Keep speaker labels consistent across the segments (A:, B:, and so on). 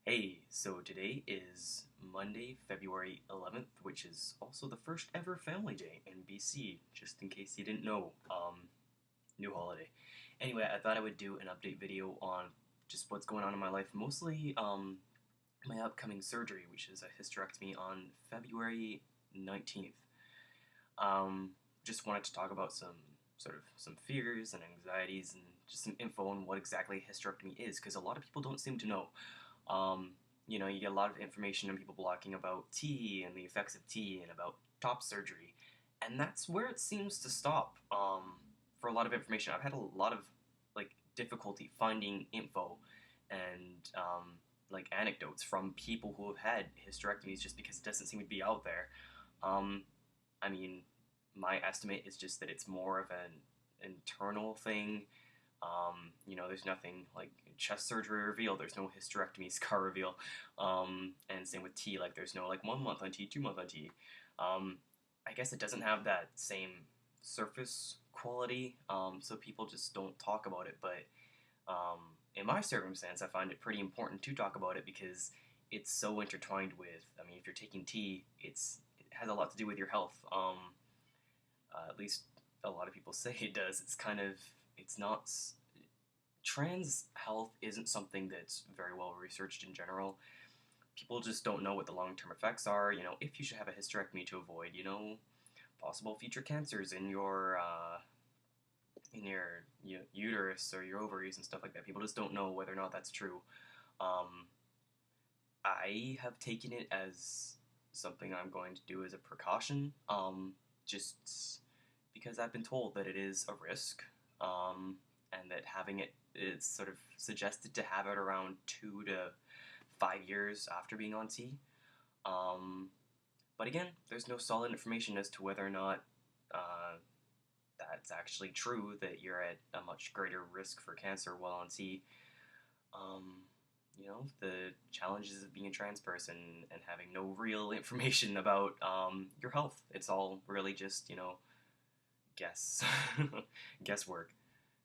A: Hey, so today is Monday, February 11th, which is also the first ever Family Day in BC, just in case you didn't know. New holiday. Anyway, I thought I would do an update video on just what's going on in my life, mostly my upcoming surgery, which is a hysterectomy on February 19th. Um, just wanted to talk about some fears and anxieties and just some info on what exactly hysterectomy is, because a lot of people don't seem to know. Um, you get a lot of information and people blogging about tea and the effects of tea and about top surgery, and that's where it seems to stop. For a lot of information, I've had a lot of difficulty finding info and anecdotes from people who have had hysterectomies, just because it doesn't seem to be out there. Um, I mean, my estimate is just that it's more of an internal thing. There's nothing like chest surgery reveal. There's no hysterectomy scar reveal. And same with T. Like there's no 1 month on T, 2 month on T. I guess it doesn't have that same surface quality. So people just don't talk about it. But in my circumstance, I find it pretty important to talk about it because it's so intertwined with. I mean, if you're taking T, it has a lot to do with your health. At least a lot of people say it does. It's not. Trans health isn't something that's very well researched in general. People just don't know what the long-term effects are. If you should have a hysterectomy to avoid, possible future cancers in your uterus or your ovaries and stuff like that. People just don't know whether or not that's true. Um, I have taken it as something I'm going to do as a precaution, just because I've been told that it is a risk, and that having it is sort of suggested to have it around 2 to 5 years after being on T. But again, there's no solid information as to whether or not that's actually true, that you're at a much greater risk for cancer while on T. The challenges of being a trans person and having no real information about your health. It's all really just, guess, guesswork.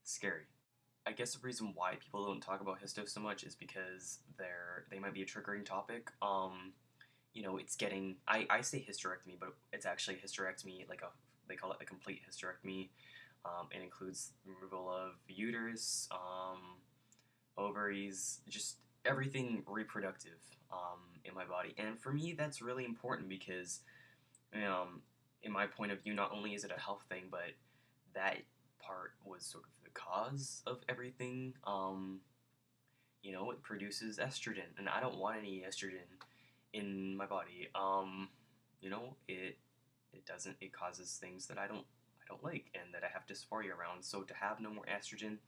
A: Scary. I guess the reason why people don't talk about histo so much is because they might be a triggering topic. It's getting I say hysterectomy, but it's actually hysterectomy, they call it a complete hysterectomy. It includes removal of uterus, ovaries, just everything reproductive in my body. And for me, that's really important because, in my point of view, not only is it a health thing, but that part was sort of the cause of everything. It produces estrogen, and I don't want any estrogen in my body. It doesn't. It causes things that I don't like, and that I have dysphoria around. So to have no more estrogen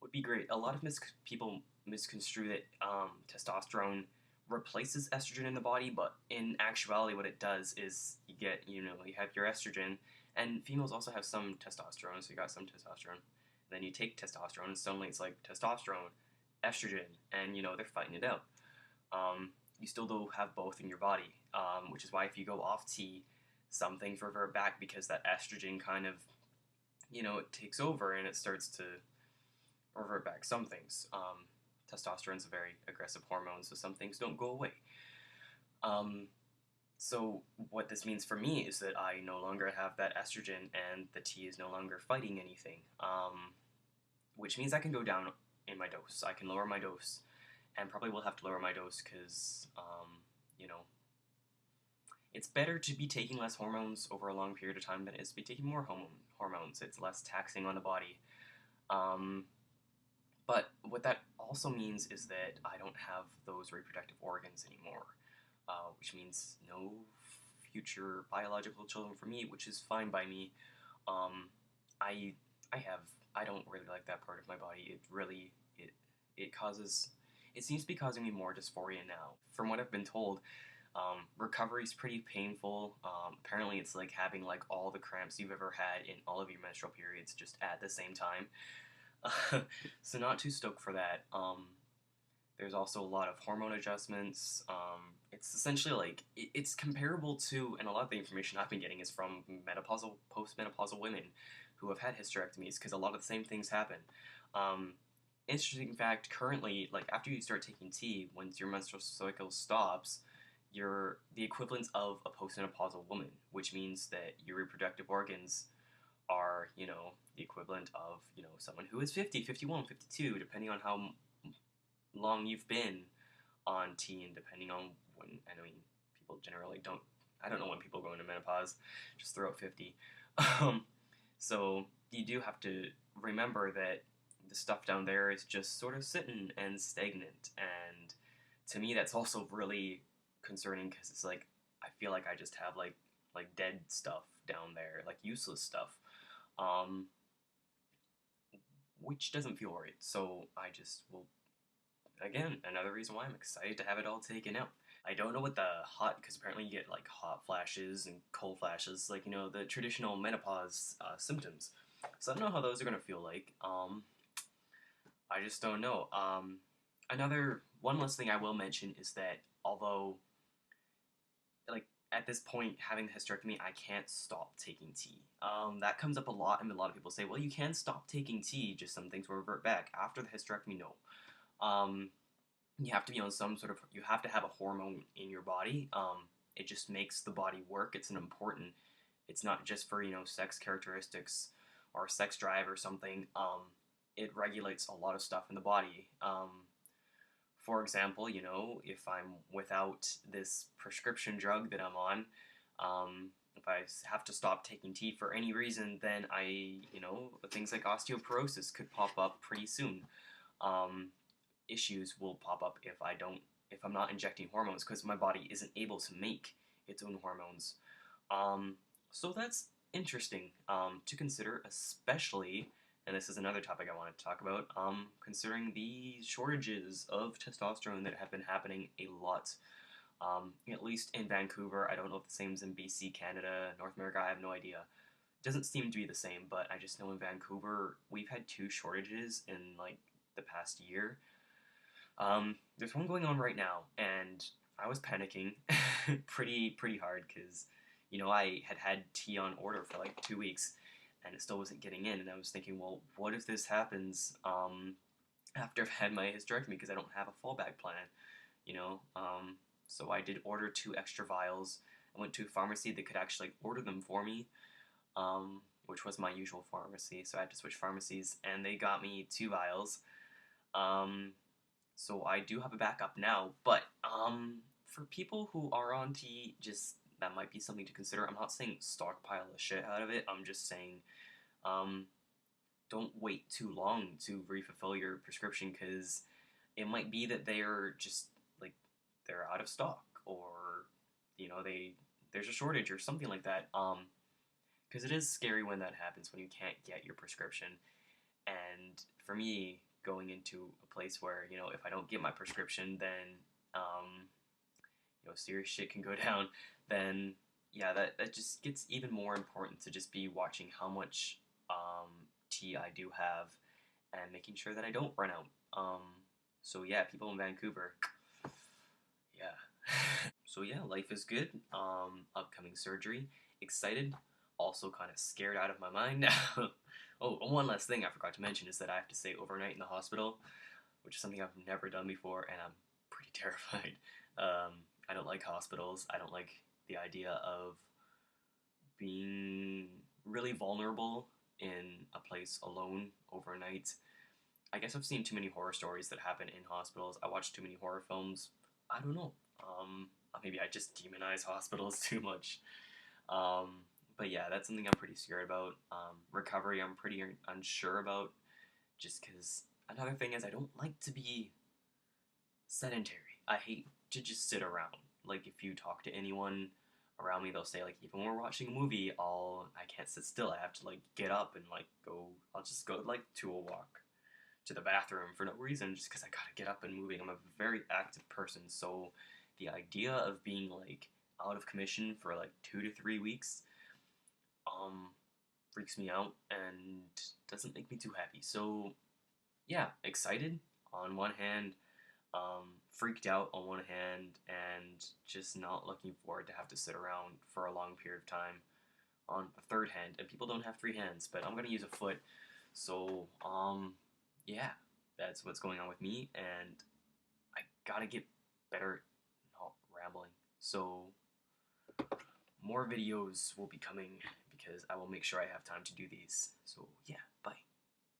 A: would be great. A lot of people misconstrue that testosterone replaces estrogen in the body, but in actuality, what it does is you have your estrogen, and females also have some testosterone, so you got some testosterone. Then you take testosterone, and suddenly it's like testosterone, estrogen, and they're fighting it out. You still do have both in your body, which is why if you go off T, some things revert back because that estrogen kind of, it takes over and it starts to revert back some things. Testosterone is a very aggressive hormone, so some things don't go away. So what this means for me is that I no longer have that estrogen, and the T is no longer fighting anything, which means I can go down in my dose. I can lower my dose, and probably will have to lower my dose because, it's better to be taking less hormones over a long period of time than it is to be taking more hormones. It's less taxing on the body. But what that also means is that I don't have those reproductive organs anymore, which means no future biological children for me, which is fine by me. Um, I I don't really like that part of my body. It seems to be causing me more dysphoria now. From what I've been told, recovery is pretty painful. Apparently, it's like having all the cramps you've ever had in all of your menstrual periods just at the same time. So not too stoked for that. There's also a lot of hormone adjustments. It's essentially it's comparable to, and a lot of the information I've been getting is from postmenopausal women who have had hysterectomies, because a lot of the same things happen. interesting fact, currently, like after you start taking tea, once your menstrual cycle stops, you're the equivalent of a postmenopausal woman, which means that your reproductive organs are, the equivalent of, someone who is 50, 51, 52, depending on how long you've been on tea and depending on when, I mean, people generally don't, I don't know when people go into menopause, just throw out 50. Um, so you do have to remember that the stuff down there is just sort of sitting and stagnant. And to me, that's also really concerning because it's like I feel like I just have like dead stuff down there, like useless stuff, um, which doesn't feel right. So I just will again another reason why I'm excited to have it all taken out. I don't know what the hot because apparently you get like hot flashes and cold flashes, like the traditional menopause symptoms. So I don't know how those are gonna feel like. I just don't know. Another one last thing I will mention is that although, like at this point, having the hysterectomy, I can't stop taking tea. That comes up a lot, and a lot of people say, "Well, you can stop taking tea, just some things will revert back after the hysterectomy." No, um, you have to be on some sort of. You have to have a hormone in your body. It just makes the body work. It's an important. It's not just for sex characteristics or sex drive or something. It regulates a lot of stuff in the body. For example, if I'm without this prescription drug that I'm on, if I have to stop taking tea for any reason, then things like osteoporosis could pop up pretty soon. Um, Issues will pop up if I'm not injecting hormones because my body isn't able to make its own hormones. Um, so that's interesting to consider, especially, and this is another topic I want to talk about, considering the shortages of testosterone that have been happening a lot. At least in Vancouver, I don't know if the same is in BC, Canada, North America, I have no idea. Doesn't seem to be the same, but I just know in Vancouver, we've had two shortages in like the past year. There's one going on right now, and I was panicking pretty hard because, I had tea on order for like 2 weeks, and it still wasn't getting in. And I was thinking, well, what if this happens after I've had my hysterectomy because I don't have a fallback plan, you know? So I did order 2 extra vials. I went to a pharmacy that could actually order them for me, which was my usual pharmacy. So I had to switch pharmacies, and they got me 2 vials. So I do have a backup now, but for people who are on tea, just that might be something to consider. I'm not saying stockpile the shit out of it. I'm just saying um, don't wait too long to refill your prescription because it might be that they're just like they're out of stock or there's a shortage or something like that. Because it is scary when that happens when you can't get your prescription. And for me, going into a place where if I don't get my prescription, then serious shit can go down. Then yeah, that just gets even more important to just be watching how much tea I do have and making sure that I don't run out. So yeah, people in Vancouver, yeah. So yeah, life is good. Upcoming surgery, excited, also kind of scared out of my mind now. Oh, one last thing I forgot to mention is that I have to stay overnight in the hospital, which is something I've never done before, and I'm pretty terrified. I don't like hospitals. I don't like the idea of being really vulnerable in a place alone overnight. I guess I've seen too many horror stories that happen in hospitals. I watch too many horror films. I don't know. Maybe I just demonize hospitals too much. But yeah, that's something I'm pretty scared about. Recovery, I'm pretty unsure about, just because another thing is I don't like to be sedentary. I hate to just sit around. Like if you talk to anyone around me, they'll say like even when we're watching a movie, I can't sit still. I have to like get up and like go. I'll just go like to a walk to the bathroom for no reason, just because I gotta get up and moving. I'm a very active person, so the idea of being like out of commission for like 2 to 3 weeks freaks me out and doesn't make me too happy. So yeah, excited on one hand, freaked out on one hand, and just not looking forward to have to sit around for a long period of time on a third hand. And people don't have 3 hands, but I'm gonna use a foot. So yeah, that's what's going on with me, and I gotta get better at not rambling. So more videos will be coming because I will make sure I have time to do these. So yeah, bye.